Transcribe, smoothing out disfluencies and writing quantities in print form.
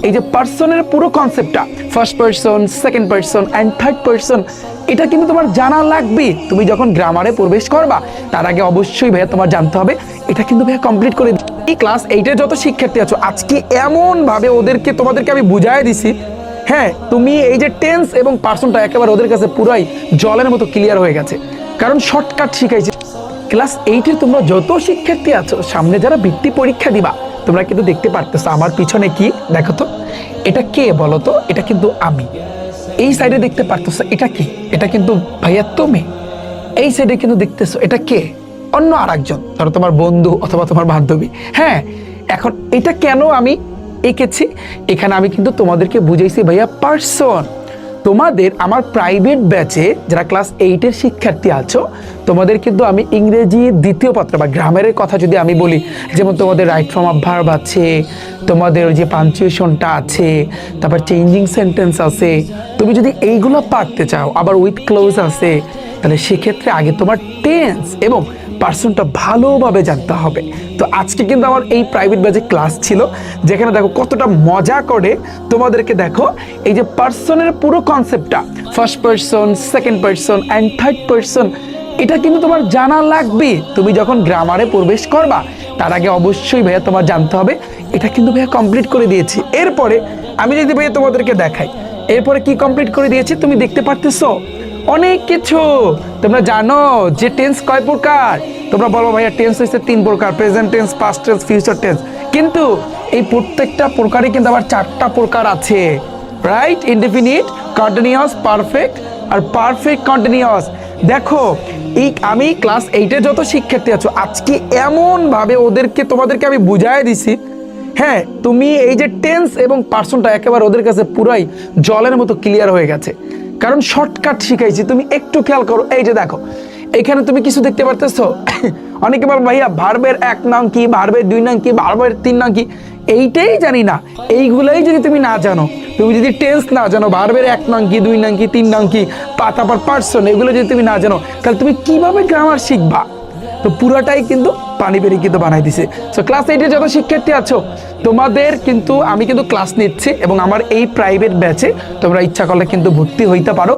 এই যে পার্সনের পুরো কনসেপ্টটা, first person, second person and third person, এটা কিন্তু তোমার জানা লাগবে। তুমি যখন গ্রামারে প্রবেশ করবা তার আগে অবশ্যই ভাইয়া তোমার জানতে হবে। এটা কিন্তু ভাইয়া কমপ্লিট করে এই ক্লাস 8-এর যত শিক্ষার্থী আছো, আজকে এমন ভাবে তোমাদেরকে আমি বুঝাই দিছি। হ্যাঁ, তুমি এই যে টেন্স এবং পার্সনটা একেবারে ওদের কাছে পুরাই জলের মতো ক্লিয়ার হয়ে গেছে, কারণ শর্টকাট শিখাইছি। ক্লাস 8-এর তোমরা যত শিক্ষার্থী আছো, সামনে যারা বৃত্তি পরীক্ষা দিবা, তোমরা কিন্তু দেখতে পারতেছো আমার পিছনে কি, দেখো তো এটা কে বলো তো? এটা কিন্তু আমি। এই সাইডে দেখতে পারতেছো এটা কি? এটা কিন্তু ভাইয়া তুমি। এই সাইডে কিন্তু দেখতেছো এটা কে? অন্য আরেকজন, ধরো তোমার বন্ধু অথবা তোমার বান্ধবী। হ্যাঁ, এখন এটা কেন আমি এঁকেছি? এখানে আমি কিন্তু তোমাদেরকে বুঝাইছি ভাইয়া পার্সন। তোমাদের আমার প্রাইভেট ব্যাচে যারা ক্লাস 8-এর শিক্ষার্থী আছো, তোমাদের কিন্তু আমি ইংরেজি দ্বিতীয় পত্র বা গ্রামারের কথা যদি আমি বলি, যেমন তোমাদের রাইট ফর্ম অফ ভার্ব আছে, তোমাদের ওই যে পাঞ্চুয়েশনটা আছে, তারপর চেঞ্জিং সেন্টেন্স আছে। তুমি যদি এইগুলো পারতে চাও, আবার উইথ ক্লোজ আছে, তাহলে সেক্ষেত্রে আগে তোমার টেন্স এবং পার্সনটা ভালোভাবে জানতে হবে। তো আজকে কিন্তু আমার এই প্রাইভেট ব্যাচে ক্লাস ছিল, যেখানে দেখো কতটা মজা করে তোমাদেরকে দেখো এই যে পার্সনের পুরো কনসেপ্টটা, first person, second person and third person, এটা কিন্তু তোমার জানা লাগবে। তুমি যখন গ্রামারে প্রবেশ করবা তার আগে অবশ্যই ভাইয়া তোমার জানতে হবে। এটা কিন্তু ভাইয়া কমপ্লিট করে দিয়েছি। এরপরে আমি যদি ভাইয়া তোমাদেরকে দেখাই, এরপরে কি কমপ্লিট করে দিয়েছি তুমি দেখতে পারতেছো অনেক কিছু। তোমরা জানো যে টেন্স কয় প্রকার? তোমরা বলো ভাইয়া টেন্স হচ্ছে 3 প্রকার, present tense, past tense, future tense. কিন্তু এই প্রত্যেকটা প্রকারে কিন্তু আবার 4টা প্রকার আছে, রাইট? ইনডেফিনিট, কন্টিনিউয়াস, পারফেক্ট আর পারফেক্ট কন্টিনিউয়াস। দেখো এই আমি ক্লাস 8-এর যত শিক্ষার্থী আছো, আজকে এমন ভাবে তোমাদেরকে আমি বুঝাই দিছি। হ্যাঁ, তুমি এই যে টেন্স এবং পার্সনটা একেবারে ওদের কাছে পুরাই জলের মতো ক্লিয়ার হয়ে গেছে, কারণ শর্টকাট শিখাইছি। তুমি একটু খেয়াল করো, এই যে দেখো এখানে তুমি কিছু দেখতে পারতেছো। অনেকে বল ভাইয়া ভার্বের 1 নং কি, ভার্বের 2 নং কি, ভার্বের 3 নং কি, এইটাই জানি না। এইগুলাই যদি তুমি না জানো, তুমি যদি টেন্স না জানো, ভার্বের 1 নং কি, 2 নং কি, 3 নং কি, তারপর পার্সন, এগুলো যদি তুমি না জানো, তাহলে তুমি কিভাবে গ্রামার শিখবা? তো পুরাটাই কিন্তু পানি বেরিয়ে কিন্তু বানাই দিছে। সো ক্লাস 8-এর যত শিক্ষার্থী আছো, তোমাদের কিন্তু আমি কিন্তু ক্লাস নিচ্ছি, এবং আমার এই প্রাইভেট ব্যাচে তোমরা ইচ্ছা করলে কিন্তু ভর্তি হইতে পারো।